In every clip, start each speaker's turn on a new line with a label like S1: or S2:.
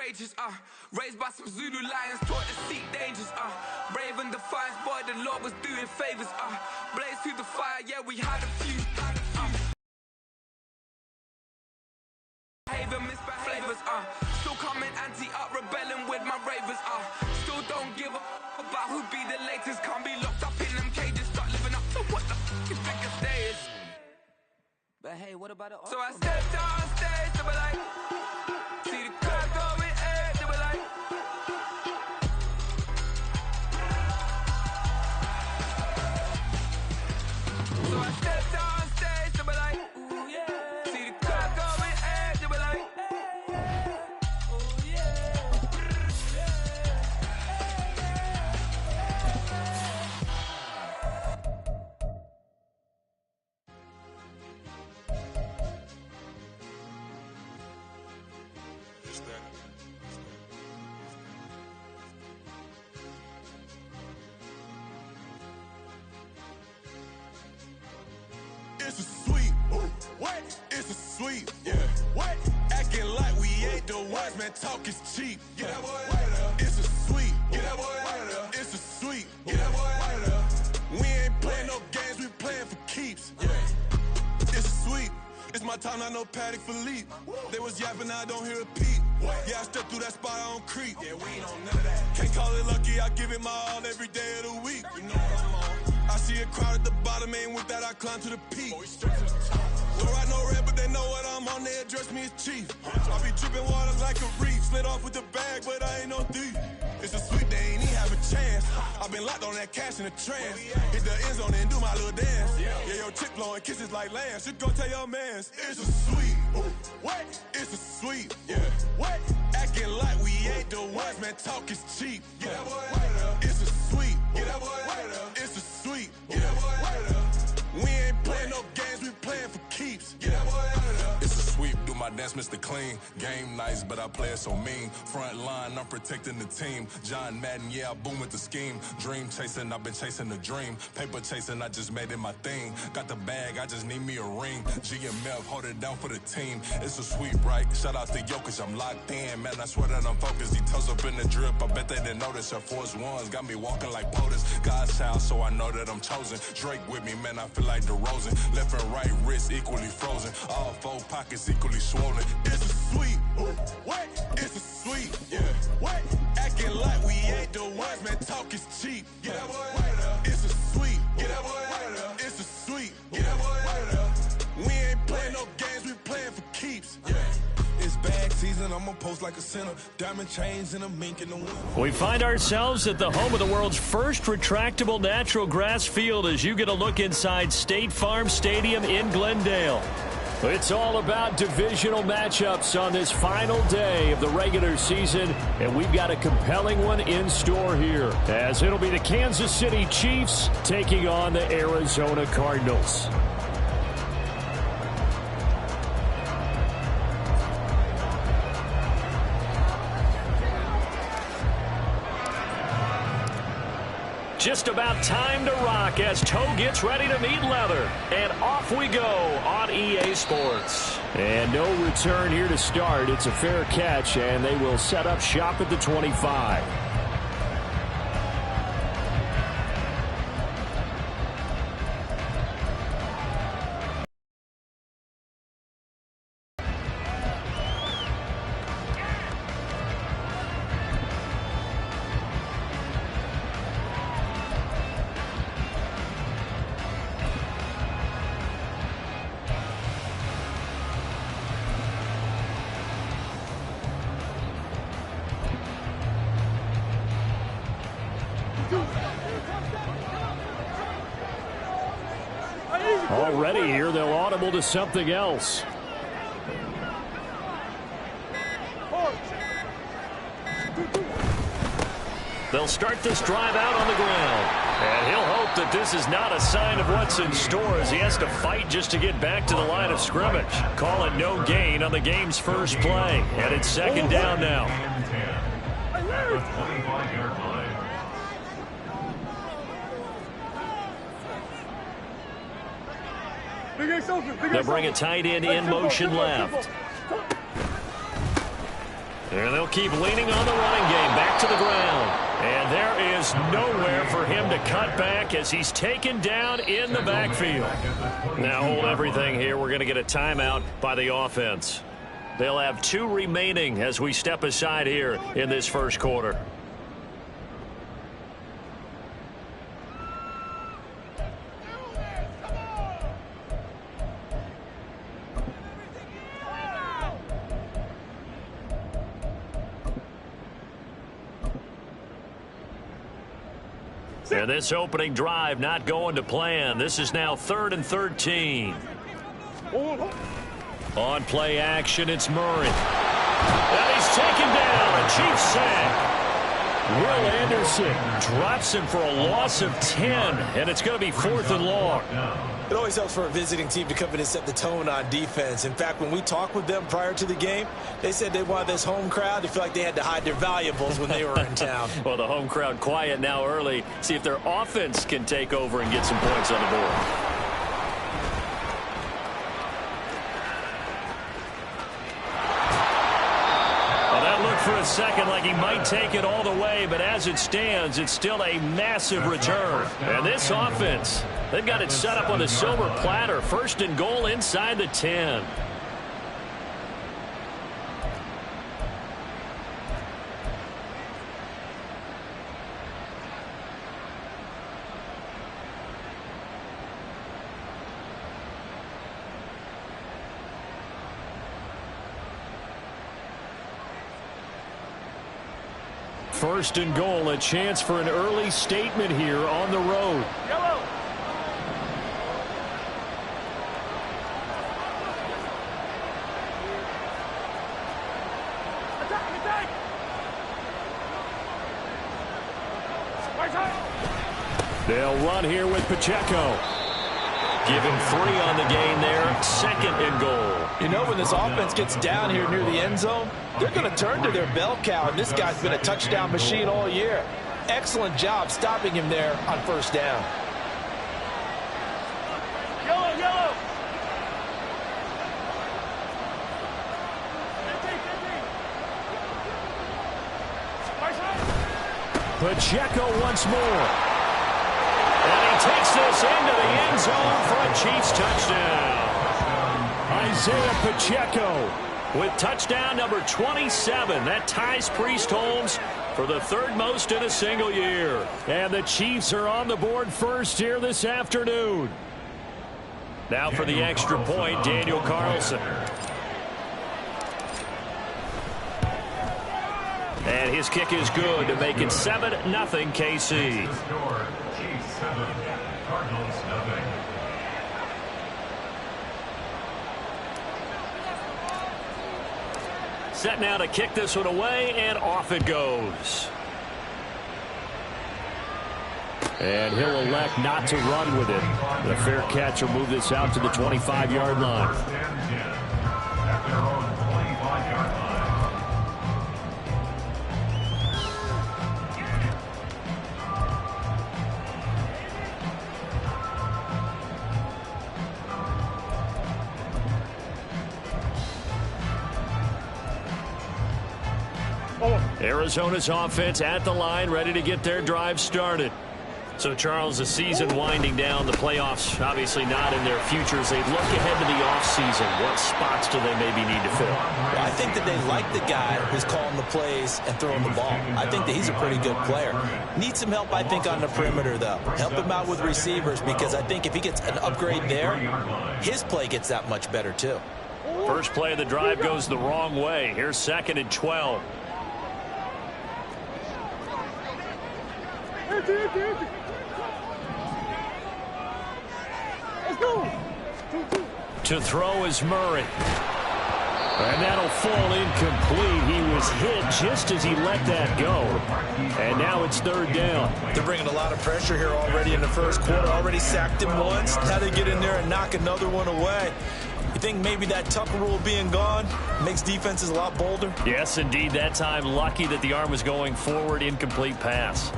S1: courageous, raised by some Zulu lions, taught to seek dangers, brave and defiant, boy, the Lord was doing favors, blaze through the fire, yeah, we had a few, behaving misbehaviors, still coming anti-up, rebelling with my ravers, still don't give up about who be the latest, can't be locked up in them cages, start living up to what the f*** is biggest day is.
S2: But hey, what about it?
S1: So I stepped on stage, they were like, see the crowd going air, they were like, so I stepped on stage, they were like, ooh yeah, see the crowd going air, they were like, ooh yeah.
S3: It's a sweep. What? It's a sweep. Yeah. What? Acting like we ain't the ones, man. Talk is cheap. Get that boy out of there. It's a sweep. Get that boy out of there. It's a sweep. Get that boy out of there. We ain't playing no games, we playing for keeps. Yeah. It's a sweep. It's my time, not no Paddock Philippe. They was yapping, I don't hear a peep. Yeah, I stepped through that spot, I don't creep. Yeah, we ain't on none of that. Can't call it lucky, I give it my all every day of the week. You know what I'm on. I see a crowd at the bottom, and with that I climb to the peak. Don't ride no red, but they know what I'm on, they address me as chief. I be dripping water like a reef, slid off with the bag, but I ain't no thief. It's a sweep, they ain't even have a chance. I've been locked on that cash in a trance. Hit the end zone and do my little dance. Yeah, your chick blowing kisses like lambs. You go tell your mans. It's a sweep. What? It's a sweep. Yeah. What? Acting like we ain't the ones, man. Talk is cheap. Get that boy out of there. It's a sweep. Get that boy out of there. It's a sweep. Get that boy out of there. We ain't playing no games, we playing for keeps. Get that boy out of there.
S4: It's a sweep, do my dance, Mr. Clean. Game nice, but I play it so mean. Front line, I'm protecting the team. John Madden, yeah, I boom with the scheme. Dream chasing, I've been chasing the dream. Paper chasing, I just made it my thing. Got the bag, I just need me a ring. GMF, hold it down for the team. It's a sweep, right? Shout out to Jokic, I'm locked in. Man, I swear that I'm focused. He toes up in the drip, I bet they didn't notice. Air Force Ones got me walking like POTUS. God's child, so I know that I'm chosen. Drake with me, man, I feel like DeRozan. Left and right wrist equally frozen. All four pockets equally swollen.
S3: It's a sweep. What? It's a sweep. Yeah. What? Acting like we ain't the ones, man. Talk is cheap. Get that boy out of there. It's a sweep. Get that boy out of there. It's a sweep. Get that boy out of there. We ain't playing no games, we playing for keeps. Yeah.
S5: It's bag season, I'm gonna post like a sinner. Diamond chains and a mink in the wind.
S6: We find ourselves at the home of the world's first retractable natural grass field as you get a look inside State Farm Stadium in Glendale. It's all about divisional matchups on this final day of the regular season, and we've got a compelling one in store here, as it'll be the Kansas City Chiefs taking on the Arizona Cardinals. Just about time to rock as Toe gets ready to meet leather. And off we go on EA Sports. And no return here to start. It's a fair catch, and they will set up shop at the 25. Already here, they'll audible to something else. They'll start this drive out on the ground. And he'll hope that this is not a sign of what's in store as he has to fight just to get back to the line of scrimmage. Call it no gain on the game's first play. And it's second down now. They'll bring a tight end in motion left. And they'll keep leaning on the running game. Back to the ground. And there is nowhere for him to cut back as he's taken down in the backfield. Now hold everything here. We're going to get a timeout by the offense. They'll have 2 remaining as we step aside here in this first quarter. And this opening drive not going to plan. This is now 3rd and 13. On play action, it's Murray. And he's taken down. A Chiefs sack. Will Anderson drops him for a loss of 10. And it's going to be 4th and long.
S7: It always helps for a visiting team to come in and set the tone on defense. In fact, when we talked with them prior to the game, they said they wanted this home crowd to feel like they had to hide their valuables when they were in town.
S6: Well, the home crowd quiet now early. See if their offense can take over and get some points on the board. Well, that looked for a second like he might take it all the way, but as it stands, it's still a massive return. And this offense, they've got it set up on a silver platter. 1st and goal inside the 10. First and goal, a chance for an early statement here on the road.
S8: Yellow. Attack.
S6: They'll run here with Pacheco. Give him 3 on the gain there. 2nd and goal.
S7: You know, when this offense gets down here near the end zone, they're going to turn to their bell cow, and this guy's been a touchdown machine all year. Excellent job stopping him there on 1st down.
S8: Yellow.
S6: Pacheco once more. And he takes this into the end zone for a Chiefs touchdown. Isaiah Pacheco with touchdown number 27. That ties Priest Holmes for the 3rd most in a single year. And the Chiefs are on the board first here this afternoon. Now for the extra point, Daniel Carlson. And his kick is good to make it 7-0 KC. Set now to kick this one away, and off it goes. And he'll elect not to run with it. The fair catch will move this out to the 25-yard line. Arizona's offense at the line, ready to get their drive started. So, Charles, the season winding down, the playoffs obviously not in their futures. They look ahead to the offseason. What spots do they maybe need to fill?
S7: Well, I think that they like the guy who's calling the plays and throwing the ball. I think that he's a pretty good player. Needs some help, I think, on the perimeter, though. Help him out with receivers, because I think if he gets an upgrade there, his play gets that much better, too.
S6: First play of the drive goes the wrong way. Here's 2nd and 12. To throw is Murray. And that'll fall incomplete. He was hit just as he let that go. And now it's 3rd down.
S7: They're bringing a lot of pressure here already in the first quarter. Already sacked him once. Now they get in there and knock another one away. You think maybe that Tucker rule being gone makes defenses a lot bolder?
S6: Yes, indeed. That time, lucky that the arm was going forward. Incomplete pass.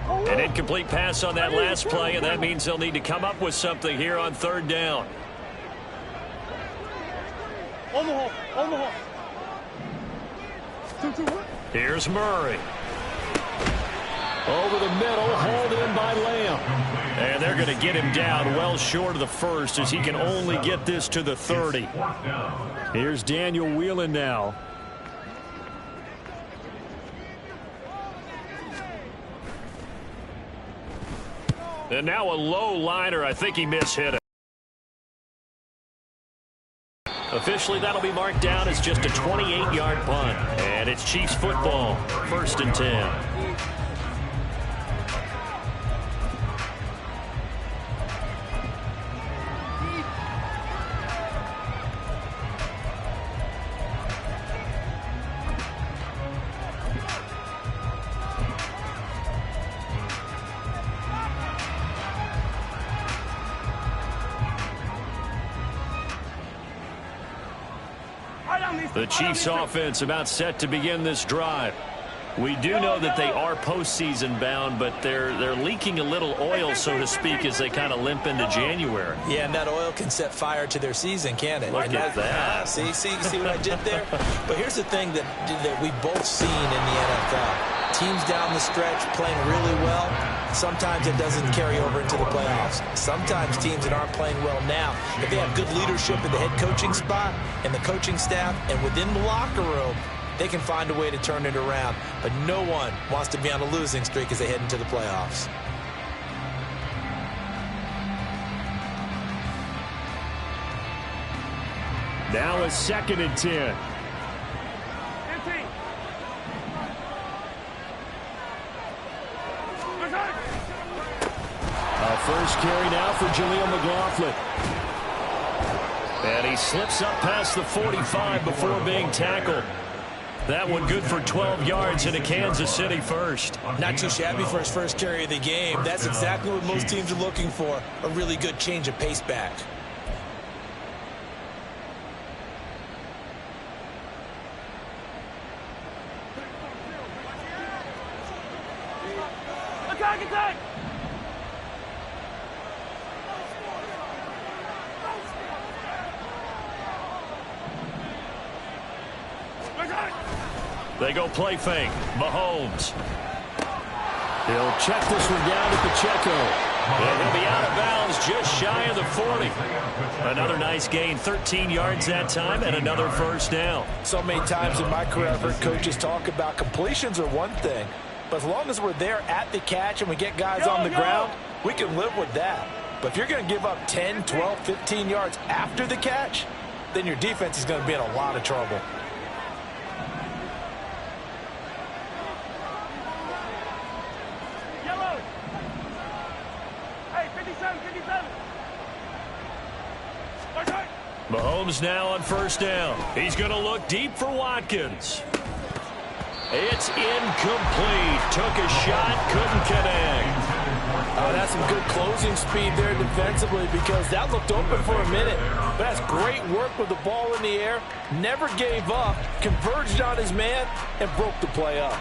S6: An incomplete pass on that last play, and that means they'll need to come up with something here on 3rd down. Here's Murray. Over the middle, hauled in by Lamb. And they're going to get him down well short of the first as he can only get this to the 30. Here's Daniel Whelan now. And now a low liner. I think he mishit it. Officially, that'll be marked down as just a 28-yard punt. And it's Chiefs football, 1st and 10. The Chiefs offense about set to begin this drive. We do know that they are postseason bound, but they're leaking a little oil, so to speak, as they kind of limp into January.
S7: Yeah, and that oil can set fire to their season, can't it?
S6: Look at that.
S7: See what I did there? But here's the thing that we've both seen in the NFL. Teams down the stretch playing really well. Sometimes it doesn't carry over into the playoffs. Sometimes teams that aren't playing well now, if they have good leadership in the head coaching spot and the coaching staff and within the locker room, they can find a way to turn it around. But no one wants to be on a losing streak as they head into the playoffs.
S6: Now it's 2nd and 10. First carry now for Jaleel McLaughlin. And he slips up past the 45 before being tackled. That one good for 12 yards in a Kansas City first.
S7: Not too shabby for his first carry of the game. That's exactly what most teams are looking for. A really good change of pace back.
S8: Attack!
S6: They go play fake. Mahomes. He'll check this one down at Pacheco. And he'll be out of bounds just shy of the 40. Another nice gain, 13 yards that time, and another first down.
S9: So many times in my career, I've heard coaches talk about completions are one thing, but as long as we're there at the catch and we get guys on the ground, we can live with that. But if you're going to give up 10, 12, 15 yards after the catch, then your defense is going to be in a lot of trouble.
S6: Mahomes now on first down. He's going to look deep for Watkins. It's incomplete. Took a shot, couldn't connect.
S9: Oh, that's some good closing speed there defensively because that looked open for a minute. But that's great work with the ball in the air. Never gave up, converged on his man, and broke the play up.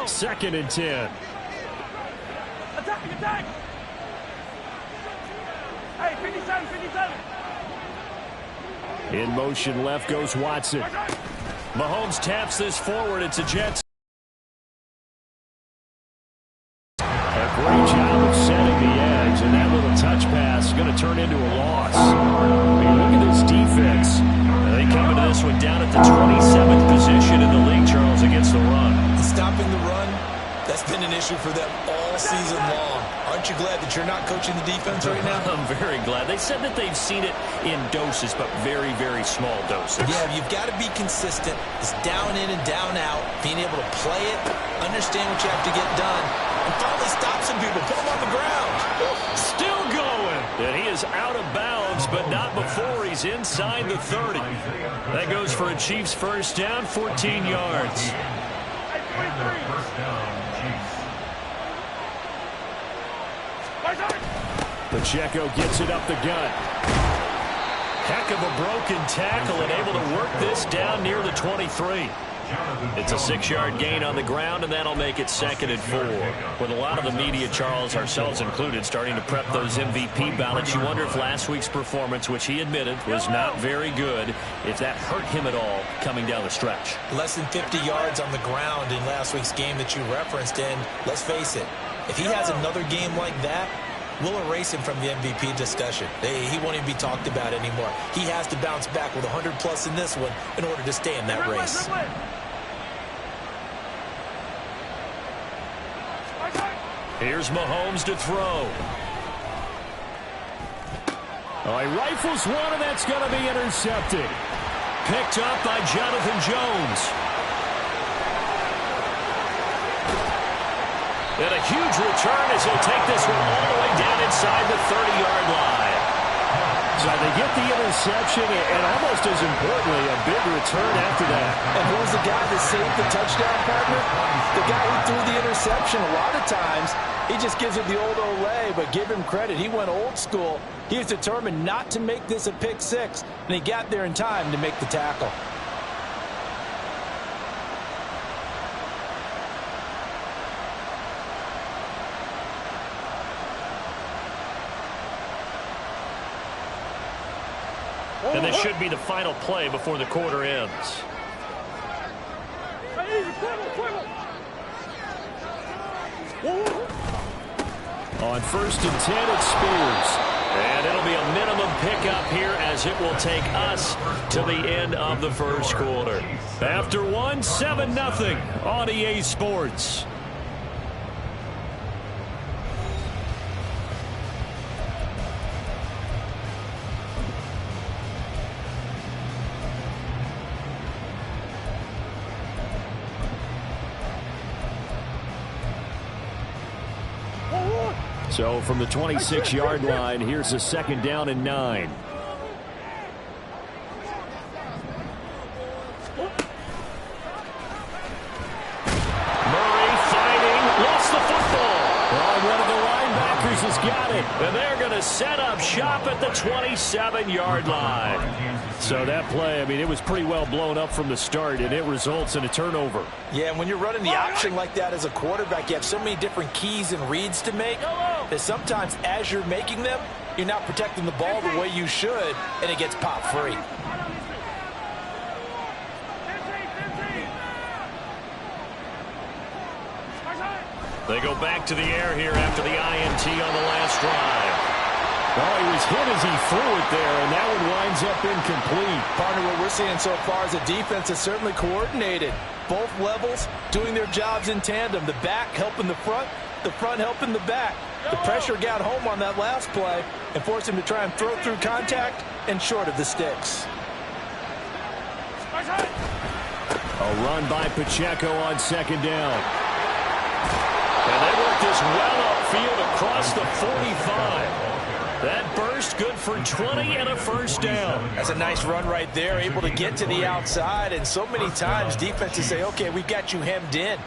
S6: Second and 10.
S8: Attack! Hey, 57.
S6: In motion left goes Watson. Mahomes taps this forward. It's a Jets. A great job of setting the edge, and that little touch pass is going to turn into a loss. I mean, look at this defense. They come into this one down at the 27th position in the league, Charles, against the run.
S7: Stopping the run, that's been an issue for them all season long. Aren't you glad that you're not coaching the defense right now?
S6: I'm very glad. They said that they've seen it in doses, but very, very small doses.
S7: Yeah, you've got to be consistent. It's down in and down out, being able to play it, understand what you have to get done, and finally stop some people, put them on the ground.
S6: Still going. And he is out of bounds, but not before he's inside the 30. That goes for a Chiefs first down, 14 yards. Pacheco gets it up the gut. Heck of a broken tackle and able to work this down near the 23. It's a 6-yard gain on the ground, and that'll make it 2nd and 4. With a lot of the media, Charles, ourselves included, starting to prep those MVP ballots, you wonder if last week's performance, which he admitted was not very good, if that hurt him at all coming down the stretch.
S7: Less than 50 yards on the ground in last week's game that you referenced, and let's face it, if he has another game like that, we'll erase him from the MVP discussion. He won't even be talked about anymore. He has to bounce back with 100+ in this one in order to stay in that race.
S6: Here's Mahomes to throw. Oh, he rifles one, and that's going to be intercepted. Picked up by Jonathan Jones. And a huge return as he'll take this one all the way down inside the 30-yard line. So they get the interception, and almost as importantly, a big return after that.
S7: And who was the guy that saved the touchdown, partner? The guy who threw the interception. A lot of times, he just gives it the old Olay, but give him credit. He went old school. He was determined not to make this a pick six, and he got there in time to make the tackle.
S6: And this should be the final play before the quarter ends. On 1st and 10, it's Spears. And it'll be a minimum pickup here as it will take us to the end of the first quarter. After one, 7-0 on EA Sports. So from the 26-yard line, here's a 2nd down and 9. Murray fighting, lost the football. Oh, one of the linebackers has got it. And they're going to set up shop at the 27-yard line. So that play, I mean, it was pretty well blown up from the start, and it results in a turnover.
S7: Yeah, and when you're running the option like that as a quarterback, you have so many different keys and reads to make that sometimes as you're making them, you're not protecting the ball the way you should, and it gets pop free.
S6: They go back to the air here after the INT on the last drive. Oh, he was hit as he threw it there, and that one winds up incomplete.
S7: Partner, what we're seeing so far is a defense is certainly coordinated. Both levels doing their jobs in tandem. The back helping the front helping the back. The pressure got home on that last play and forced him to try and throw through contact and short of the sticks.
S6: A run by Pacheco on 2nd down. And they work this well upfield across the 45. That burst good for 20 and a 1st down.
S7: That's a nice run right there, able to get to the outside. And so many times defenses say, okay, we've got you hemmed in.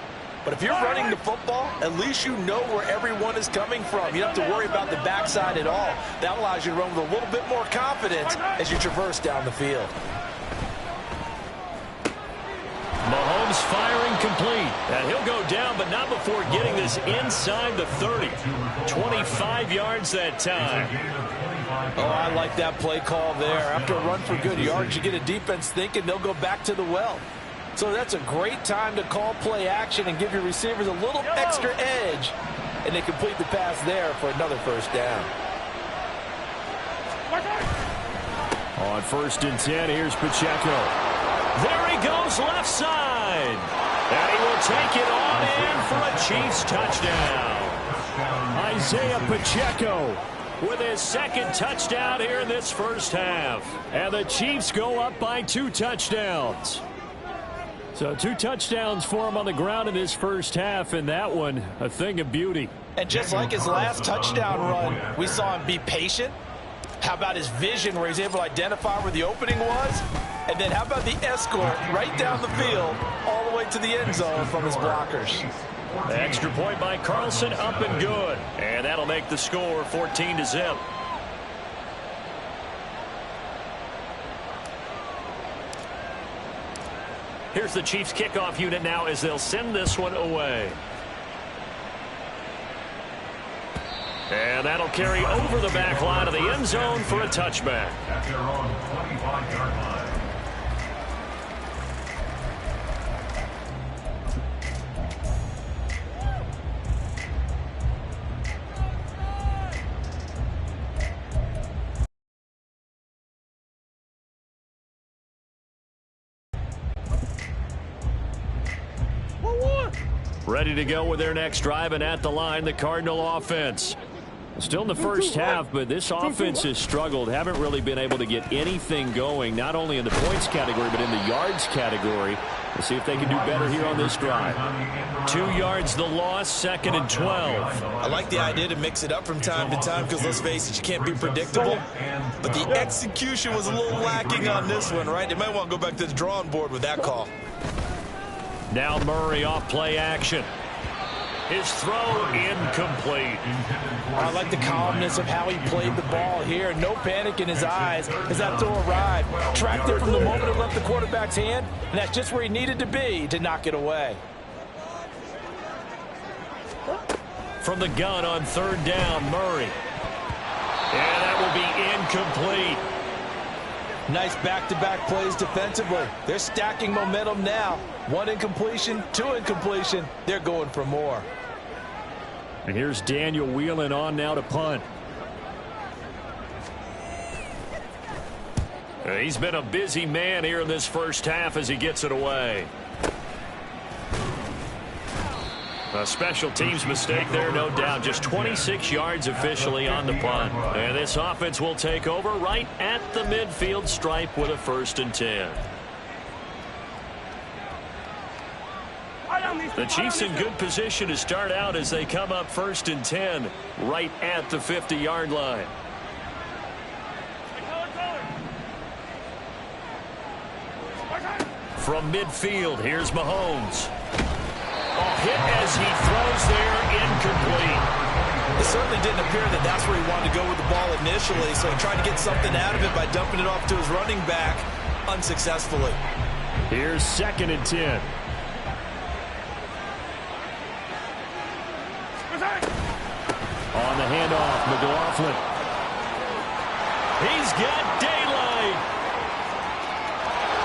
S7: But if you're running the football, at least you know where everyone is coming from. You don't have to worry about the backside at all. That allows you to run with a little bit more confidence as you traverse down the field.
S6: Mahomes firing complete. And he'll go down, but not before getting this inside the 30. 25 yards that time.
S7: Oh, I like that play call there. After a run for good yards, you get a defense thinking they'll go back to the well. So that's a great time to call play action and give your receivers a little extra edge. And they complete the pass there for another 1st down.
S6: On 1st and 10, here's Pacheco. There he goes left side. And he will take it on in for a Chiefs touchdown. Isaiah Pacheco with his 2nd touchdown here in this first half. And the Chiefs go up by 2 touchdowns. So 2 touchdowns for him on the ground in his first half, and that one a thing of beauty.
S7: And just like his last touchdown run, we saw him be patient. How about his vision where he's able to identify where the opening was? And then how about the escort right down the field all the way to the end zone from his blockers?
S6: The extra point by Carlson up and good. And that'll make the score 14-0. Here's the Chiefs kickoff unit now as they'll send this one away. And that'll carry over the back line of the end zone for a touchback.
S10: At their own 25-yard line.
S6: Ready to go with their next drive, and at the line, the Cardinal offense. Still in the first half, but this offense has struggled. Haven't really been able to get anything going, not only in the points category, but in the yards category. We'll see if they can do better here on this drive. 2 yards the loss, 2nd and 12.
S7: I like the idea to mix it up from time to time because, let's face it, you can't be predictable. But the execution was a little lacking on this one, right? They might want to go back to the drawing board with that call.
S6: Now Murray off play action. His throw incomplete.
S9: I like the calmness of how he played the ball here. No panic in his eyes as that throw arrived. Tracked it from the moment it left the quarterback's hand, and that's just where he needed to be to knock it away.
S6: From the gun on 3rd down, Murray. And that will be incomplete.
S9: Nice back-to-back plays defensively. They're stacking momentum now. 1 incompletion, 2 incompletion. They're going for more.
S6: And here's Daniel Whelan on now to punt. He's been a busy man here in this first half as he gets it away. A special teams mistake there, no doubt. Just 26 yards officially on the punt. And this offense will take over right at the midfield stripe with a 1st and 10. The Chiefs in good position to start out as they come up 1st and 10 right at the 50-yard line. From midfield, here's Mahomes. Hit as he throws there, incomplete.
S7: It certainly didn't appear that that's where he wanted to go with the ball initially, so he tried to get something out of it by dumping it off to his running back unsuccessfully.
S6: Here's 2nd and 10. On the handoff, McLaughlin. He's got daylight.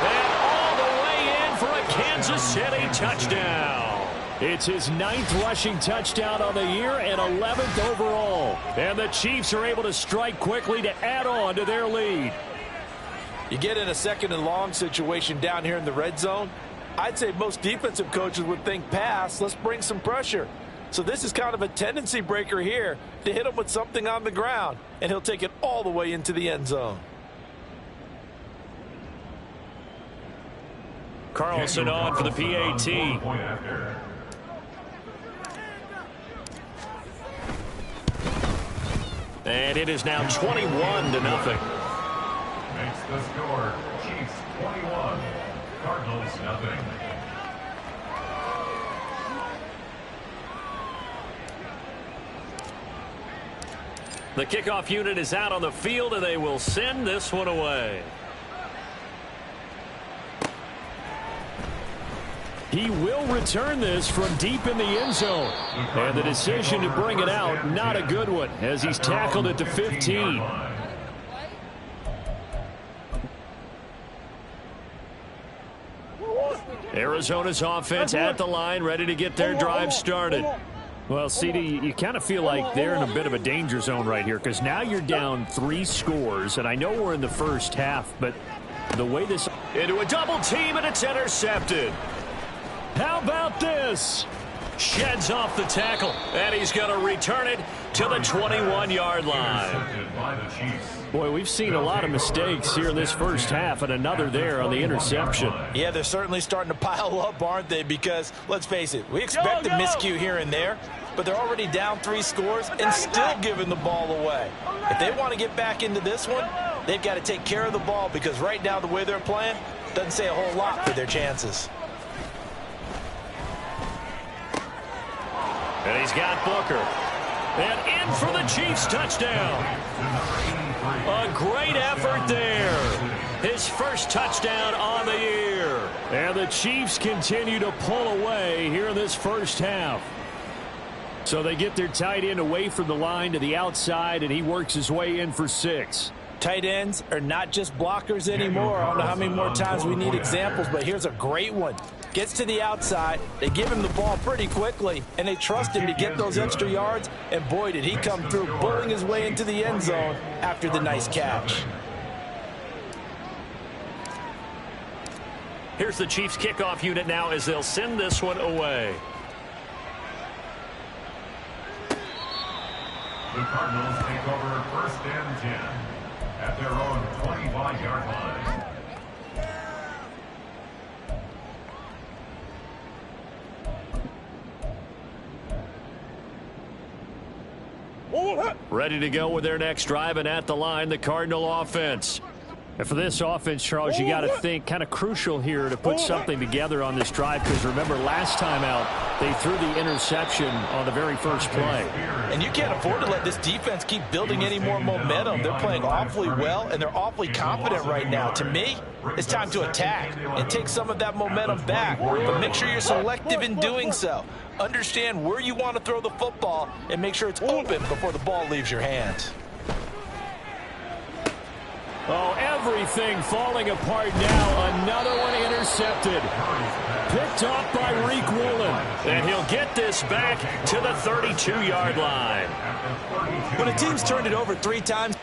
S6: And all the way in for a Kansas City touchdown. It's his 9th rushing touchdown on the year and 11th overall. And the Chiefs are able to strike quickly to add on to their lead.
S9: You get in a 2nd and long situation down here in the red zone. I'd say most defensive coaches would think pass. Let's bring some pressure. So this is kind of a tendency breaker here to hit him with something on the ground. And he'll take it all the way into the end zone.
S6: Carlson on for the PAT. And it is now 21-0.
S10: Makes the score Chiefs 21, Cardinals nothing.
S6: The kickoff unit is out on the field, and they will send this one away. He will return this from deep in the end zone. And the decision to bring it out, not a good one, as he's tackled at the 15. Arizona's offense at the line, ready to get their drive started. Well, CD, you kind of feel like they're in a bit of a danger zone right here because now you're down 3 scores, and I know we're in the first half, but the way this... Into a double team, and it's intercepted. How about this? Sheds off the tackle, and he's going to return it to the 21-yard line. Boy, we've seen a lot of mistakes here in this first half, and another there on the interception.
S9: Yeah, they're certainly starting to pile up, aren't they? Because, let's face it, we expect a miscue here and there, but they're already down 3 scores and still giving the ball away. If they want to get back into this one, they've got to take care of the ball because right now the way they're playing doesn't say a whole lot for their chances.
S6: And he's got Booker. And in for the Chiefs touchdown. A great effort there. His first touchdown on the year. And the Chiefs continue to pull away here in this first half. So they get their tight end away from the line to the outside, and he works his way in for 6.
S9: Tight ends are not just blockers anymore. I don't know how many more times we need examples, but here's a great one. Gets to the outside, they give him the ball pretty quickly, and they trust him to get those extra yards, and boy, did he come through, bulling his way into the end zone after the nice catch.
S6: Here's the Chiefs kickoff unit now as they'll send this one away.
S10: The Cardinals take over 1st and 10 at their own 25-yard line.
S6: Ready to go with their next drive, and at the line, the Cardinal offense. And for this offense, Charles, you got to think kind of crucial here to put something together on this drive, because remember last time out, they threw the interception on the very first play.
S9: And you can't afford to let this defense keep building any more momentum. They're playing awfully well, and they're awfully confident right now. To me, it's time to attack and take some of that momentum back, but make sure you're selective in doing so. Understand where you want to throw the football and make sure it's open before the ball leaves your hands.
S6: Oh, everything falling apart now. Another one intercepted. Picked off by Reek Woolen. And he'll get this back to the 32-yard line.
S9: When a team's turned it over 3 times,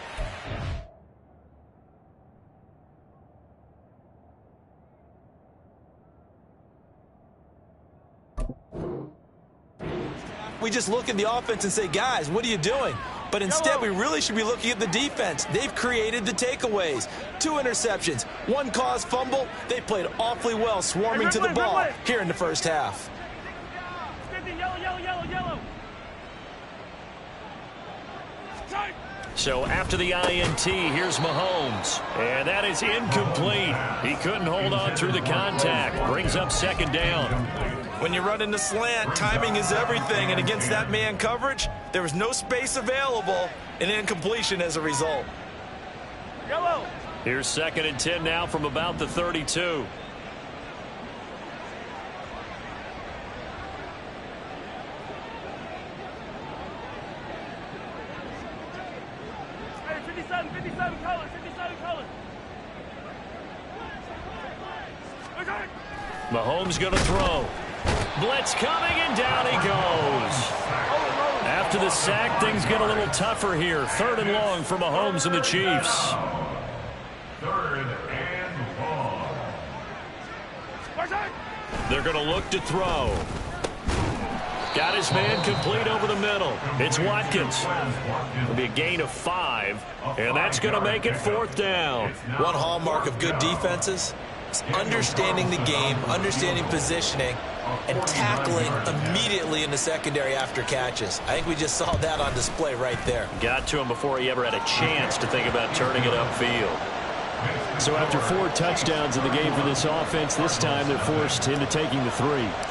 S9: we just look at the offense and say, guys, what are you doing? But instead, we really should be looking at the defense. They've created the takeaways. 2 interceptions, 1 caused fumble. They played awfully well swarming to the ball here in the first half.
S6: So after the INT, here's Mahomes. And that is incomplete. He couldn't hold on through the contact. Brings up 2nd down.
S9: When you run in the slant, timing is everything. And against that man coverage, there was no space available, and incompletion as a result.
S6: Here's 2nd and 10 now from about the 32.
S8: Hey, 57 colors, 57 colors.
S6: Mahomes going to throw. Blitz coming, and down he goes. After the sack, things get a little tougher here. 3rd and long for Mahomes and the Chiefs.
S10: 3rd and long.
S6: They're going to look to throw. Got his man complete over the middle. It's Watkins. It'll be a gain of 5, and that's going to make it 4th down.
S7: One hallmark of good defenses is understanding the game, understanding positioning, and tackling immediately in the secondary after catches. I think we just saw that on display right there.
S6: Got to him before he ever had a chance to think about turning it upfield. So after 4 touchdowns in the game for this offense, this time they're forced into taking the 3.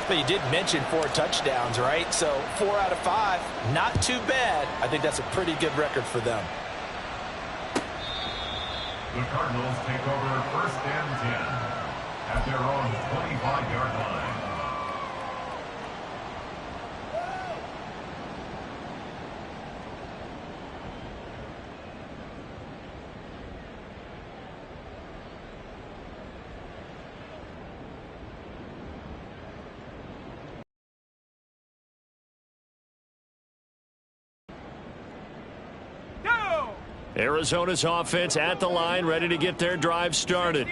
S9: But you did mention 4 touchdowns, right? So 4 out of 5, not too bad. I think that's a pretty good record for them.
S10: The Cardinals take over 1st and 10 at their own 25-yard line.
S6: Arizona's offense at the line, ready to get their drive started.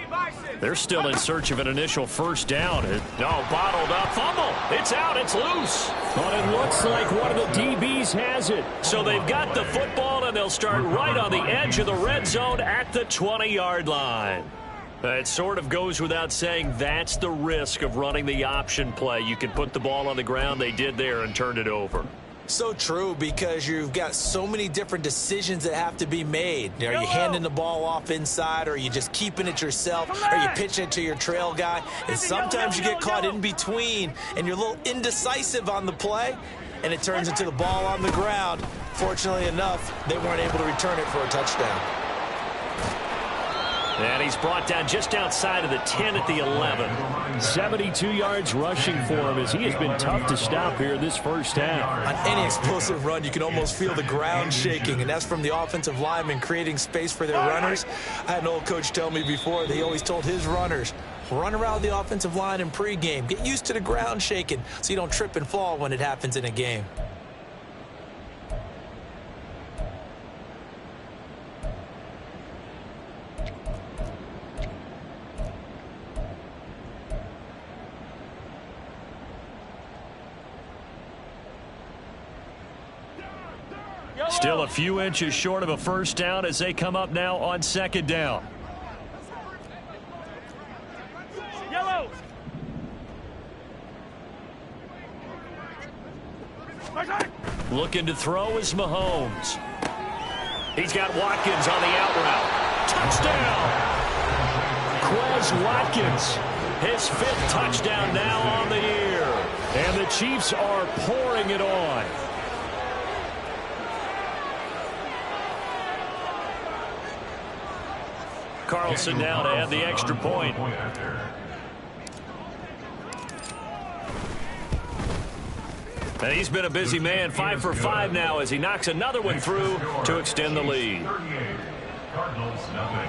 S6: They're still in search of an initial 1st down. Bottled up. Fumble. It's out. It's loose. But it looks like one of the DBs has it. So they've got the football, and they'll start right on the edge of the red zone at the 20-yard line. It sort of goes without saying that's the risk of running the option play. You can put the ball on the ground. They did there and turned it over.
S7: So true, because you've got so many different decisions that have to be made. Are you handing the ball off inside, or are you just keeping it yourself? Are you pitching it to your trail guy? And sometimes you get caught in between, and you're a little indecisive on the play, and it turns into the ball on the ground. Fortunately enough, they weren't able to return it for a touchdown.
S6: And he's brought down just outside of the 10 at the 11. 72 yards rushing for him as he has been tough to stop here this first half.
S7: On any explosive run, you can almost feel the ground shaking, and that's from the offensive linemen creating space for their runners. I had an old coach tell me before, they always told his runners, run around the offensive line in pregame. Get used to the ground shaking so you don't trip and fall when it happens in a game.
S6: Still a few inches short of a first down as they come up now on second down.
S8: Yellow.
S6: Looking to throw is Mahomes. He's got Watkins on the out route. Touchdown! Quez Watkins, his 5th touchdown now on the year. And the Chiefs are pouring it on. Carlson now to add the extra point. And he's been a busy man, 5 for 5 now as he knocks another one through to extend the lead.
S10: Cardinals nothing.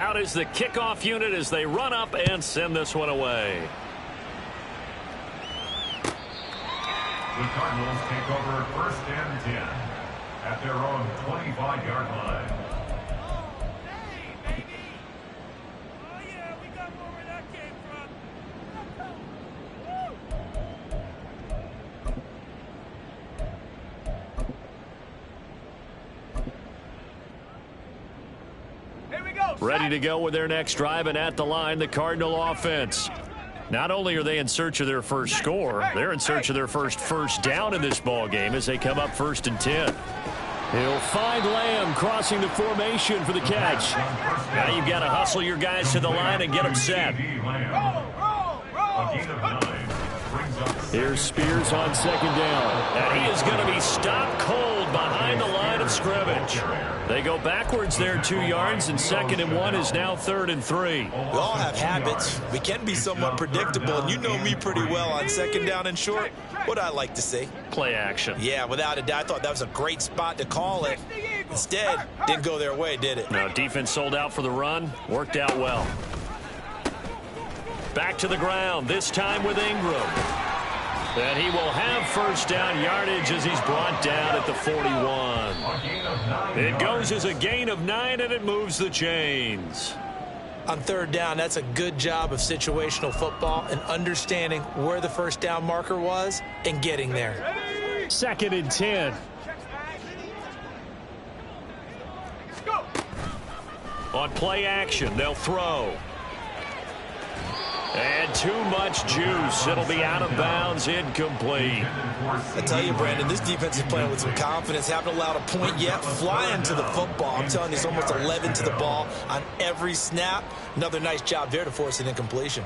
S6: Out is the kickoff unit as they run up and send this one away.
S10: The Cardinals take over 1st and 10 at their own 25-yard line.
S8: Hey, baby. Oh, yeah, we got more where that came from. Here we go.
S6: Ready to go with their next drive, and at the line, the Cardinal offense. Not only are they in search of their first score, they're in search of their first down in this ball game as they come up 1st and 10. He'll find Lamb crossing the formation for the catch. Now you've got to hustle your guys to the line and get them set. Here's Spears on 2nd down. And he is going to be stopped cold behind the line of scrimmage. They go backwards there 2 yards, and 2nd and 1 is now 3rd and 3.
S7: We all have habits. We can be somewhat predictable, and you know me pretty well on 2nd down and short. What I like to see?
S6: Play action.
S7: Yeah, without a doubt. I thought that was a great spot to call it. Instead, didn't go their way, did it?
S6: No, defense sold out for the run. Worked out well. Back to the ground, this time with Ingram. And he will have 1st down yardage as he's brought down at the 41. It goes as a gain of 9, and it moves the chains.
S7: On 3rd down, that's a good job of situational football and understanding where the 1st down marker was and getting there.
S6: 2nd and 10. On play action, they'll throw. And too much juice. It'll be out of bounds, incomplete.
S7: I tell you, Brandon, this defense is playing with some confidence. Haven't allowed a point yet. Flying to the football. I'm telling you, it's almost 11 to the ball on every snap. Another nice job there to force an incompletion.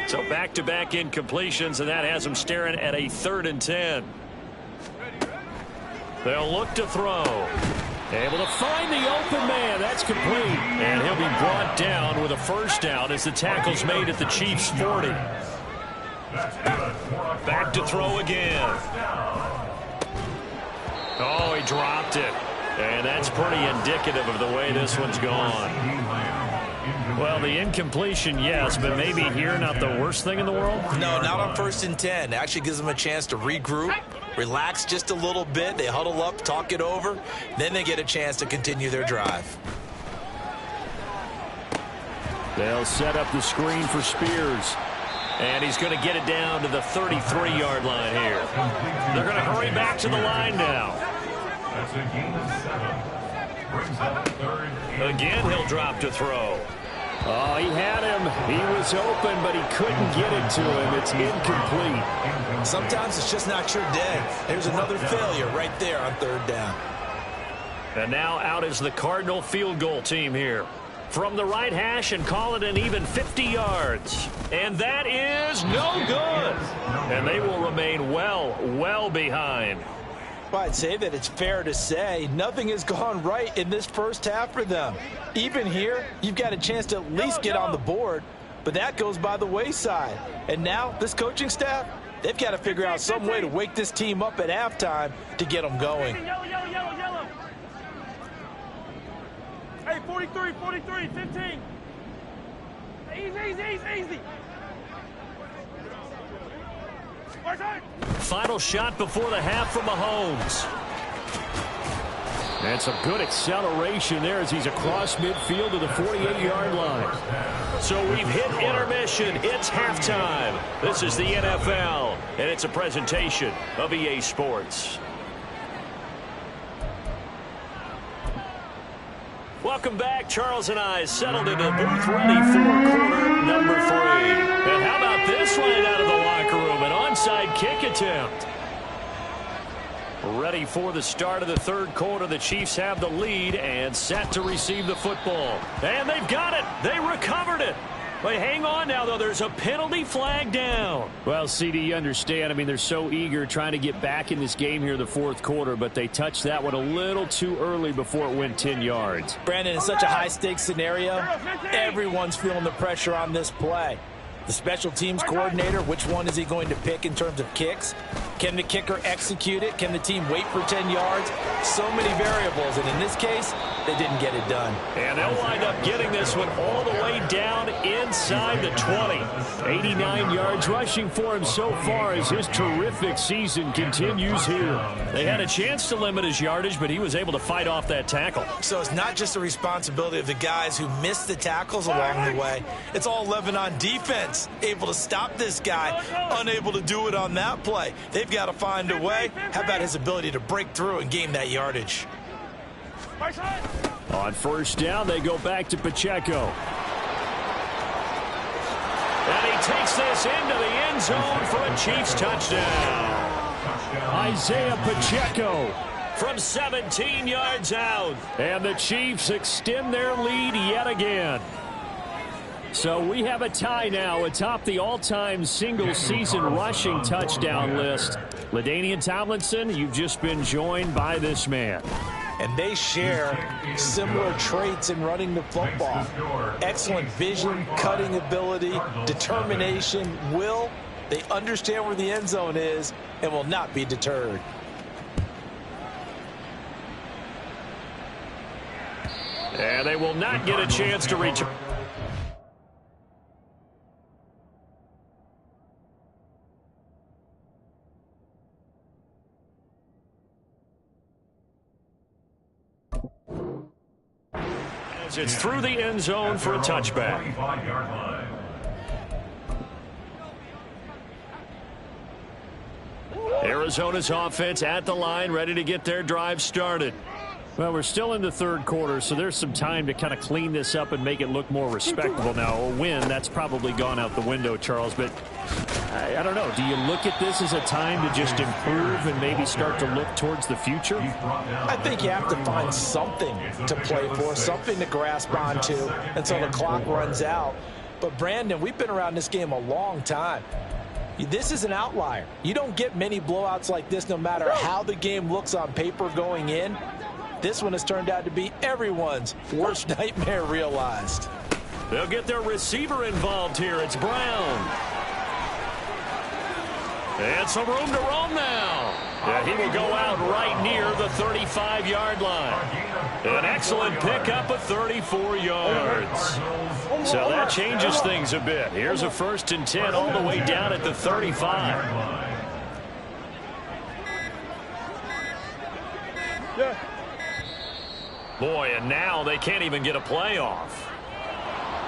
S6: So back-to-back incompletions, and that has them staring at a 3rd and 10. They'll look to throw. Able to find the open man. That's complete. And he'll be brought down with a 1st down as the tackle's made at the Chiefs' 40. Back to throw again. Oh, he dropped it. And that's pretty indicative of the way this one's gone. Well, the incompletion, yes, but maybe here not the worst thing in the world?
S7: No, not on 1st and 10. It actually gives them a chance to regroup, relax just a little bit. They huddle up, talk it over. Then they get a chance to continue their drive.
S6: They'll set up the screen for Spears. And he's going to get it down to the 33-yard line here. They're going to hurry back to the line now.
S10: That's a gain of 7. Brings up 3rd.
S6: Again, he'll drop to throw. Oh, he had him. He was open, but he couldn't get it to him. It's incomplete.
S7: Sometimes it's just not your day. There's another failure right there on third down.
S6: And now out is the Cardinal field goal team here. From the right hash and call it an even 50 yards. And that is no good. And they will remain well behind.
S9: Well, I'd say that it's fair to say nothing has gone right in this first half for them. Even here, you've got a chance to at least get on the board, but that goes by the wayside. And now, this coaching staff, they've got to figure out some way to wake this team up at halftime to get them going.
S8: Yellow. Hey, 43, 15. Easy.
S6: Final shot before the half from Mahomes. And some good acceleration there as he's across midfield to the 48-yard line. So we've hit intermission. It's halftime. This is the NFL, and it's a presentation of EA Sports. Welcome back. Charles and I settled into the booth ready for quarter number 3. And how about this one out of the locker room? An onside kick attempt. Ready for the start of the third quarter. The Chiefs have the lead and set to receive the football. And they've got it. They recovered it. But hang on now, though. There's a penalty flag down. Well, CD, you understand. I mean, they're so eager trying to get back in this game here in the fourth quarter, but they touched that one a little too early before it went 10 yards.
S9: Brandon, in such a high-stakes scenario, everyone's feeling the pressure on this play. The special teams coordinator, which one is he going to pick in terms of kicks? Can the kicker execute it? Can the team wait for 10 yards? So many variables, and in this case, they didn't get it done.
S6: And they'll wind up getting this one all the way down inside the 20. 89 yards rushing for him so far as his terrific season continues here. They had a chance to limit his yardage, but he was able to fight off that tackle.
S7: So it's not just the responsibility of the guys who missed the tackles along the way. It's all 11 on defense. Able to stop this guy, unable to do it on that play. They've got to find a way. How about his ability to break through and gain that yardage?
S6: On first down, they go back to Pacheco. And he takes this into the end zone for a Chiefs touchdown. Isaiah Pacheco from 17 yards out. And the Chiefs extend their lead yet again. So we have a tie now atop the all-time single-season rushing touchdown list. LaDainian Tomlinson, you've just been joined by this man.
S9: And they share similar traits in running the football. Excellent vision, cutting ability, determination, will. They understand where the end zone is and will not be deterred.
S6: And they will not get a chance to return. It's through the end zone for a touchback. Arizona's offense at the line, ready to get their drive started. Well, we're still in the third quarter, so there's some time to kind of clean this up and make it look more respectable now. A win, that's probably gone out the window, Charles, but I don't know. Do you look at this as a time to just improve and maybe start to look towards the future?
S9: I think you have to find something to play for, something to grasp onto until the clock runs out. But, Brandon, we've been around this game a long time. This is an outlier. You don't get many blowouts like this no matter how the game looks on paper going in. This one has turned out to be everyone's worst nightmare realized.
S6: They'll get their receiver involved here. It's Brown. And some room to roam now. Yeah, he will go out right near the 35-yard line. An excellent pickup of 34 yards. So that changes things a bit. Here's a 1st and 10 all the way down at the 35. Boy, and now they can't even get a play off.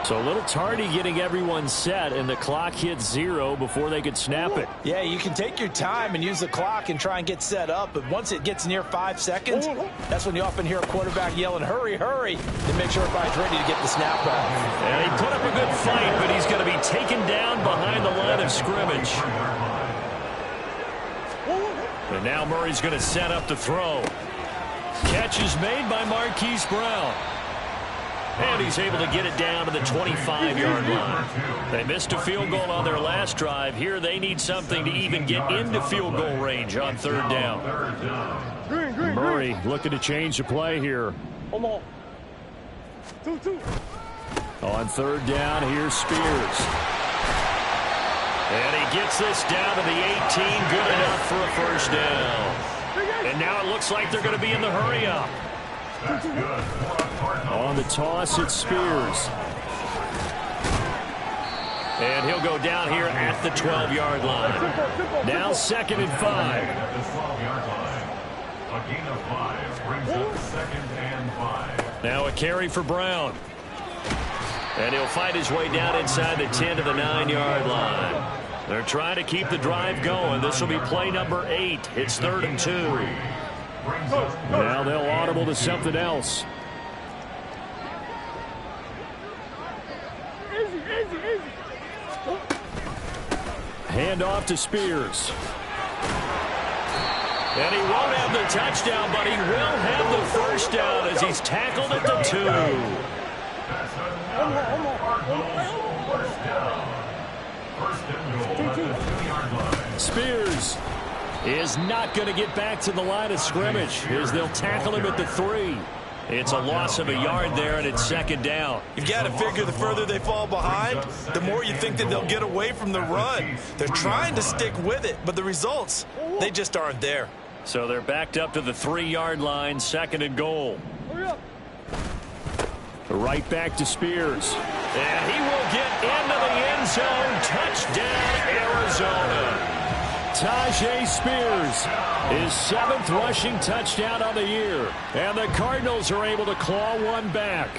S6: So a little tardy getting everyone set, and the clock hit 0 before they could snap it.
S9: Yeah, you can take your time and use the clock and try and get set up, but once it gets near 5 seconds, that's when you often hear a quarterback yelling, hurry, hurry, to make sure everybody's ready to get the snap off.
S6: And he put up a good fight, but he's going to be taken down behind the line of scrimmage. And now Murray's going to set up to throw. Catch is made by Marquise Brown. And he's able to get it down to the 25-yard line. They missed a field goal on their last drive. Here they need something to even get into field goal range on 3rd down. Murray looking to change the play here. On 3rd down, here's Spears. And he gets this down to the 18. Good enough for a 1st down. And now it looks like they're going to be in the hurry-up. On the toss, it's Spears. And he'll go down here at the 12-yard line. Now 2nd and 5.
S10: At the 12-yard line. A gain of 5 brings up 2nd and 5.
S6: Now a carry for Brown. And he'll fight his way down inside the 10 to the 9-yard line. They're trying to keep the drive going. This will be play number 8. It's 3rd and 2. Now they'll audible to something else. Hand off to Spears. And he won't have the touchdown, but he will have the 1st down as he's tackled at the 2. Spears is not going to get back to the line of scrimmage as they'll tackle him at the 3. It's a loss of a yard there, and it's 2nd down.
S9: You've got to figure the further they fall behind, the more you think that they'll get away from the run. They're trying to stick with it, but the results, they just aren't there.
S6: So they're backed up to the 3-yard line, 2nd and goal. Right back to Spears. And he will get into the end zone. Touchdown, Arizona. Tajay Spears, his 7th rushing touchdown on the year. And the Cardinals are able to claw one back.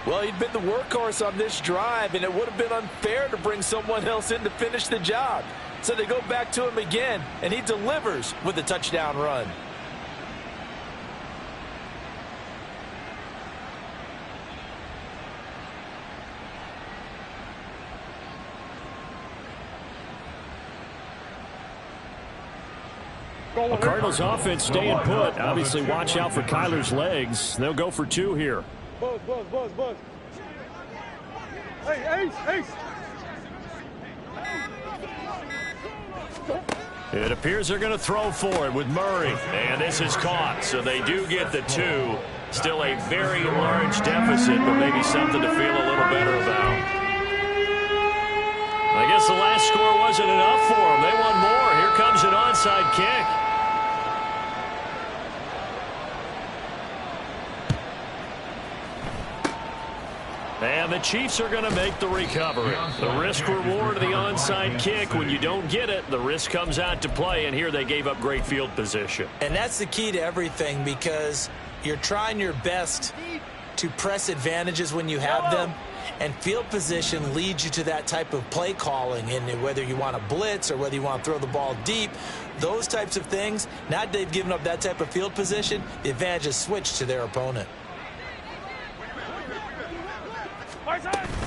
S9: Well, he'd been the workhorse on this drive, and it would have been unfair to bring someone else in to finish the job. So they go back to him again, and he delivers with a touchdown run.
S6: The Cardinals offense staying put. Obviously, watch out for Kyler's legs. They'll go for 2 here.
S8: Buzz. Hey, Ace.
S6: It appears they're going to throw for it with Murray. And this is caught, so they do get the 2. Still a very large deficit, but maybe something to feel a little better about. I guess the last score wasn't enough for them. They want more. Here comes an onside kick. And the Chiefs are going to make the recovery. The risk-reward of the onside kick. When you don't get it, the risk comes out to play, and here they gave up great field position.
S7: And that's the key to everything, because you're trying your best to press advantages when you have them, and field position leads you to that type of play calling. And whether you want to blitz or whether you want to throw the ball deep, those types of things, now that they've given up that type of field position, the advantage is switched to their opponent.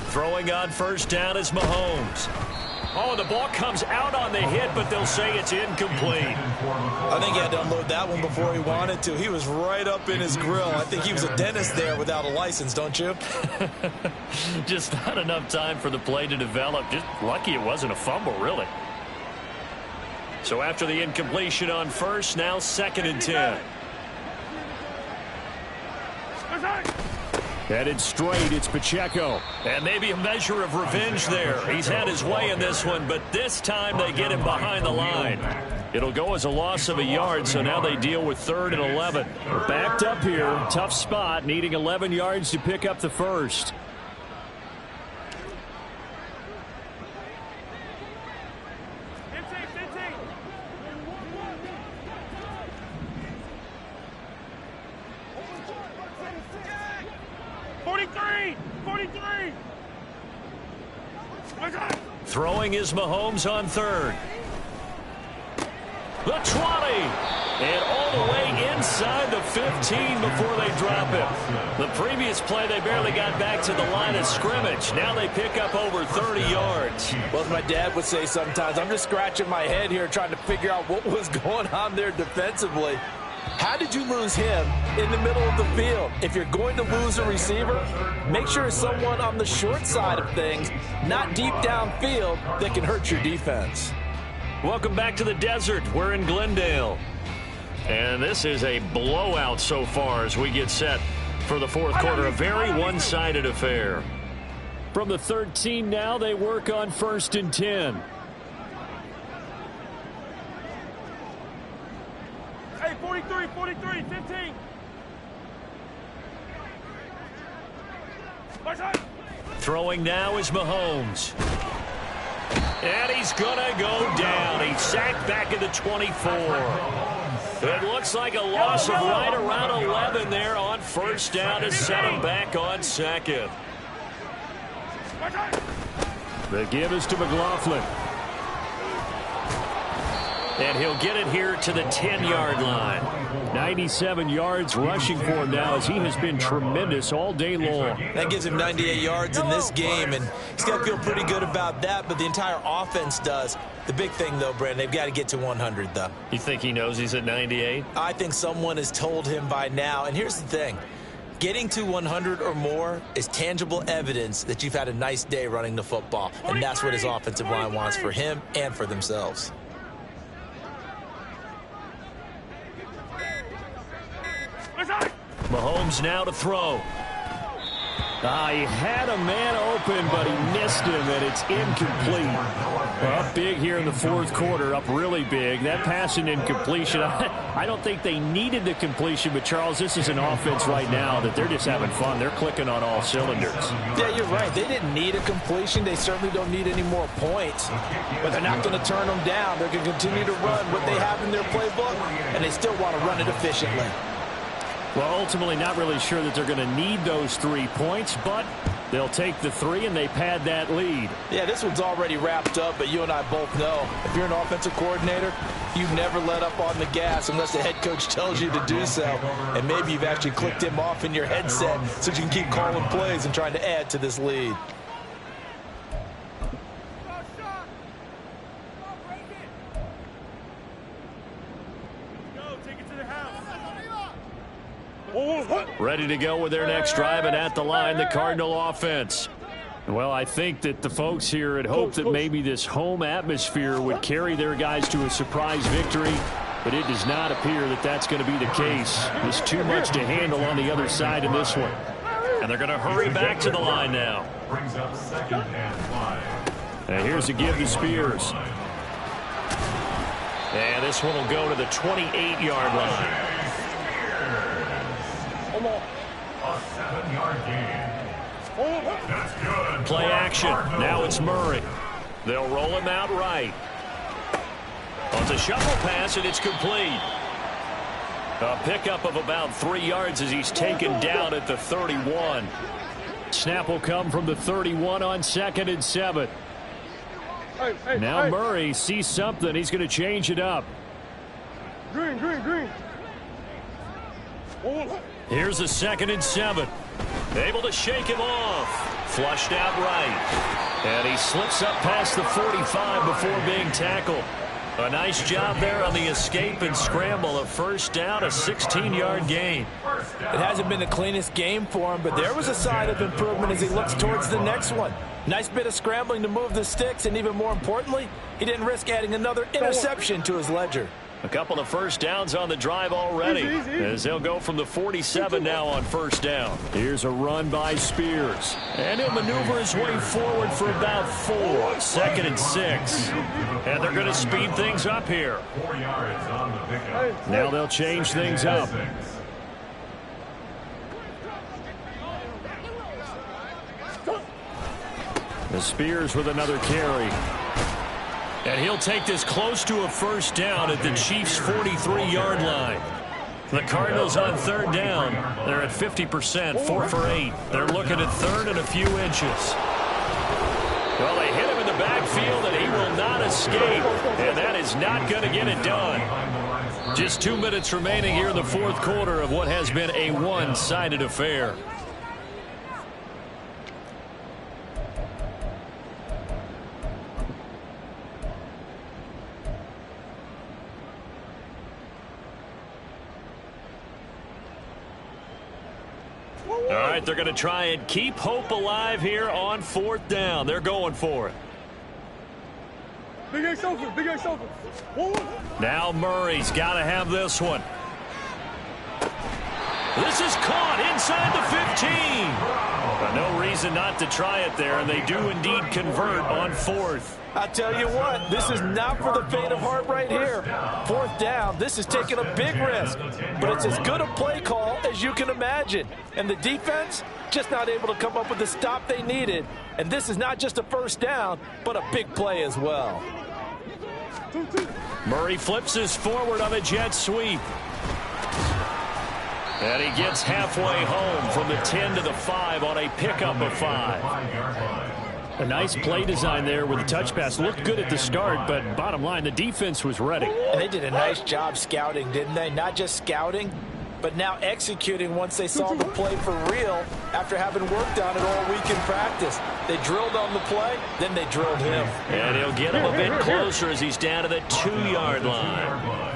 S6: Throwing on 1st down is Mahomes. Oh, the ball comes out on the hit, but they'll say it's incomplete.
S9: I think he had to unload that one before he wanted to. He was right up in his grill. I think he was a dentist there without a license, don't you?
S6: Just not enough time for the play to develop. Just lucky it wasn't a fumble, really. So after the incompletion on 1st, now 2nd and 10. Headed straight, it's Pacheco. And maybe a measure of revenge there. He's had his way in this one, but this time they get him behind the line. It'll go as a loss of a yard, so now they deal with 3rd and 11. They're backed up here, tough spot, needing 11 yards to pick up the 1st.
S8: 43! 43!
S6: Throwing is Mahomes on third. The 20. And all the way inside the 15 before they drop it. The previous play, they barely got back to the line of scrimmage. Now they pick up over 30 yards.
S9: Well, as my dad would say sometimes, I'm just scratching my head here trying to figure out what was going on there defensively. How did you lose him in the middle of the field? If you're going to lose a receiver, make sure it's someone on the short side of things, not deep downfield, that can hurt your defense.
S6: Welcome back to the desert. We're in Glendale. And this is a blowout so far as we get set for the fourth quarter. A very one-sided affair. From the 13 now, they work on 1st and 10.
S8: Hey, 43, 43, 15.
S6: Throwing now is Mahomes. And he's going to go down. He's sacked back at the 24. It looks like a loss of right around 11 there on 1st down to set him back on 2nd. The give is to McLaughlin. And he'll get it here to the 10-yard line. 97 yards rushing for him now as he has been tremendous all day long.
S7: That gives him 98 yards in this game, and he's got to feel pretty good about that, but the entire offense does. The big thing, though, Brandon, they've got to get to 100, though.
S6: You think he knows he's at 98?
S7: I think someone has told him by now, and here's the thing. Getting to 100 or more is tangible evidence that you've had a nice day running the football, and that's what his offensive line wants for him and for themselves.
S6: Mahomes now to throw. He had a man open, but he missed him, and it's incomplete. Well, up big here in the fourth quarter, up really big. That pass and incompletion, I don't think they needed the completion, but, Charles, this is an offense right now that they're just having fun. They're clicking on all cylinders.
S9: Yeah, you're right. They didn't need a completion. They certainly don't need any more points, but they're not going to turn them down. They're going to continue to run what they have in their playbook, and they still want to run it efficiently.
S6: Well, ultimately not really sure that they're going to need those 3 points, but they'll take the 3 and they pad that lead.
S9: Yeah, this one's already wrapped up, but you and I both know if you're an offensive coordinator, you never let up on the gas unless the head coach tells you to do so. And maybe you've actually clicked him off in your headset so you can keep calling plays and trying to add to this lead.
S6: Ready to go with their next drive, and at the line, the Cardinal offense. Well, I think that the folks here had hoped that maybe this home atmosphere would carry their guys to a surprise victory, but it does not appear that that's going to be the case. There's too much to handle on the other side in this one. And they're going to hurry back to the line now.
S10: Brings up 2nd and 5.
S6: And here's a give to Spears. And this one will go to the 28-yard line.
S10: A 7-yard gain. That's good.
S6: Play action. Now it's Murray. They'll roll him out right. It's a shuffle pass, and it's complete. A pickup of about 3 yards as he's taken down at the 31. Snap will come from the 31 on 2nd and 7. Now Murray sees something. He's going to change it up.
S8: Green.
S6: Here's a 2nd and 7. Able to shake him off. Flushed out right. And he slips up past the 45 before being tackled. A nice job there on the escape and scramble. A 1st down, a 16-yard gain.
S9: It hasn't been the cleanest game for him, but there was a sign of improvement as he looks towards the next one. Nice bit of scrambling to move the sticks, and even more importantly, he didn't risk adding another interception to his ledger.
S6: A couple of 1st downs on the drive already, as they'll go from the 47 now on 1st down. Here's a run by Spears, and he'll maneuver his way forward for about 4. 2nd and 6. And they're going to speed things up here.
S10: 4 yards on the pickup.
S6: Now they'll change things up. The Spears with another carry. And he'll take this close to a 1st down at the Chiefs' 43-yard line. The Cardinals on third down. They're at 50%, 4 for 8. They're looking at third and a few inches. Well, they hit him in the backfield, and he will not escape. And that is not going to get it done. Just 2 minutes remaining here in the fourth quarter of what has been a one-sided affair. All right, they're going to try and keep hope alive here on fourth down. They're going for it.
S8: Big X over, Big X over.
S6: Now Murray's got to have this one. This is caught inside the 15. No reason not to try it there, and they do indeed convert on fourth.
S9: I'll tell you what, this is not for the faint of heart right here. Fourth down, this is taking a big risk, but it's as good a play call as you can imagine. And the defense just not able to come up with the stop they needed. And this is not just a first down, but a big play as well.
S6: Murray flips his forward on a jet sweep. And he gets halfway home from the 10 to the 5 on a pickup of 5. A nice play design there with the touch pass. Looked good at the start, but bottom line, the defense was ready.
S9: And they did a nice job scouting, didn't they? Not just scouting, but now executing once they saw the play for real after having worked on it all week in practice. They drilled on the play, then they drilled him.
S6: And he'll get him a bit closer as he's down to the 2-yard line.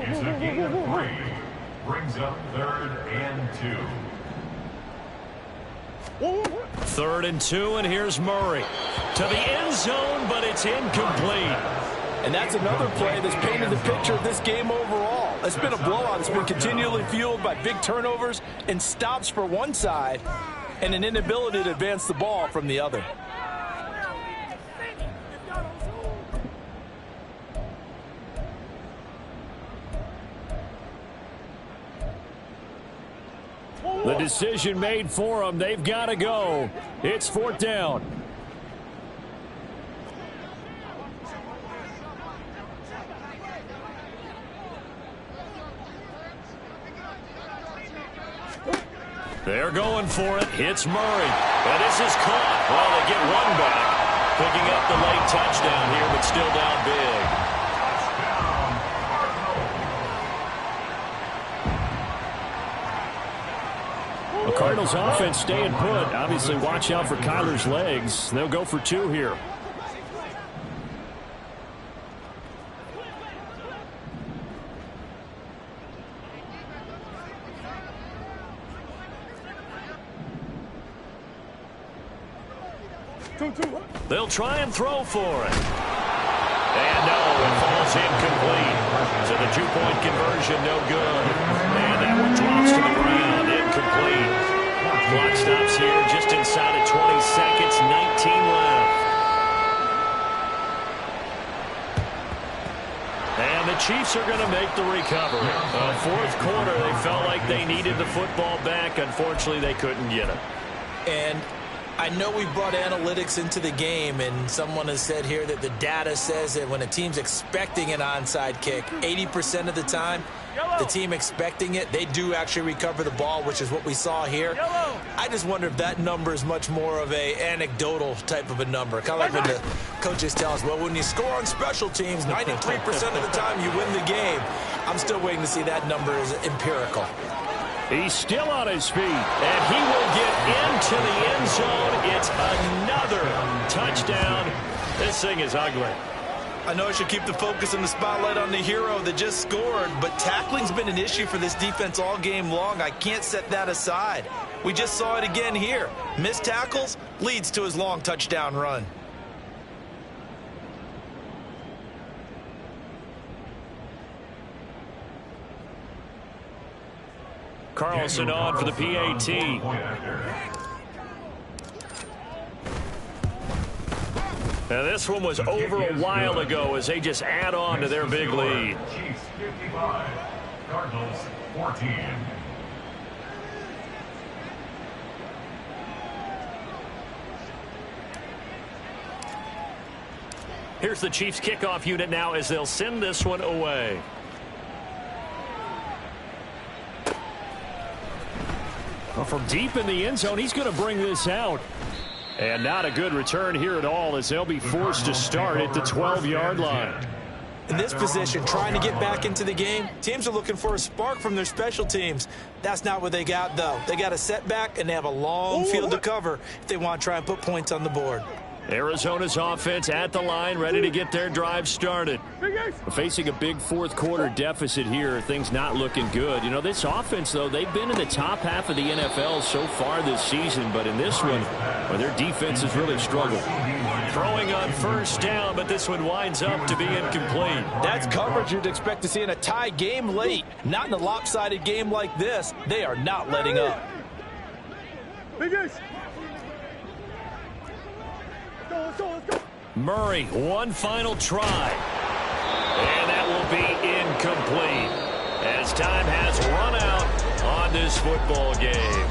S10: It's a gain of 3. Brings up 3rd and 2.
S6: 3rd and 2, and here's Murray to the end zone, but it's incomplete.
S9: And that's another play that's painted the picture of this game overall. It's been a blowout. It's been continually fueled by big turnovers and stops for one side and an inability to advance the ball from the other.
S6: The decision made for them. They've got to go. It's fourth down. They're going for it. It's Murray. And this is caught. Well, they get one back. Picking up the late touchdown here, but still down big. The Cardinals offense staying put. Obviously, watch out for Kyler's legs. They'll go for 2 here. They'll try and throw for it. And no, it falls incomplete. So the 2-point conversion, no good. And that one drops to the ground, incomplete. Clock stops here just inside of 20 seconds, 19 left. And the Chiefs are going to make the recovery. Fourth quarter, they felt like they needed the football back. Unfortunately, they couldn't get it.
S7: And I know we brought analytics into the game, and someone has said here that the data says that when a team's expecting an onside kick, 80% of the time, the team expecting it, they do actually recover the ball, which is what we saw here. I just wonder if that number is much more of a anecdotal type of a number. Kind of like when the coaches tell us, well, when you score on special teams, 93% of the time you win the game. I'm still waiting to see that number as empirical.
S6: He's still on his feet, and he will get into the end zone. It's another touchdown. This thing is ugly.
S7: I know I should keep the focus and the spotlight on the hero that just scored, but tackling's been an issue for this defense all game long. I can't set that aside. We just saw it again here. Missed tackles leads to his long touchdown run.
S6: Carlson on for the PAT. Now this one was over a while ago as they just add on to their big lead.
S10: Chiefs 55, Cardinals 14.
S6: Here's the Chiefs kickoff unit now as they'll send this one away. Well, from deep in the end zone, he's going to bring this out. And not a good return here at all, as they'll be forced to start at the 12-yard line.
S7: In this position, trying to get back into the game, teams are looking for a spark from their special teams. That's not what they got, though. They got a setback, and they have a long field to cover if they want to try and put points on the board.
S6: Arizona's offense at the line, ready to get their drive started. Facing a big fourth-quarter deficit here, things not looking good. You know, this offense, though, they've been in the top half of the NFL so far this season, but in this one, well, their defense has really struggled. Throwing on first down, but this one winds up to be incomplete.
S9: That's coverage you'd expect to see in a tie game late. Not in a lopsided game like this. They are not letting up.
S6: Murray, one final try. And that will be incomplete, as time has run out on this football game.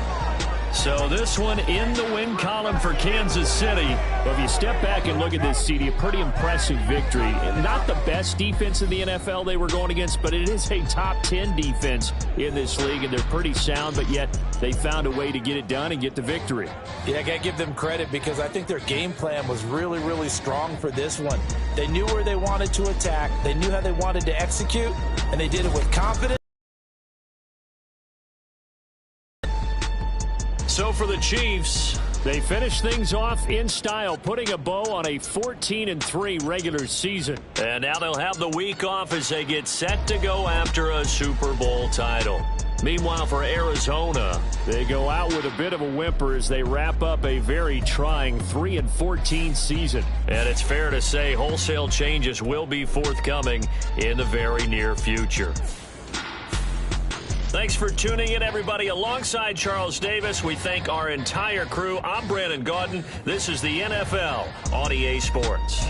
S6: So this one in the win column for Kansas City. But if you step back and look at this, CD, a pretty impressive victory. Not the best defense in the NFL they were going against, but it is a top 10 defense in this league, and they're pretty sound, but yet they found a way to get it done and get the victory.
S9: Yeah, I got to give them credit because I think their game plan was really, really strong for this one. They knew where they wanted to attack. They knew how they wanted to execute, and they did it with confidence.
S6: So for the Chiefs, they finish things off in style, putting a bow on a 14-3 regular season. And now they'll have the week off as they get set to go after a Super Bowl title. Meanwhile, for Arizona, they go out with a bit of a whimper as they wrap up a very trying 3-14 season. And it's fair to say wholesale changes will be forthcoming in the very near future. Thanks for tuning in, everybody. Alongside Charles Davis, we thank our entire crew. I'm Brandon Gaudin. This is the NFL on EA Sports.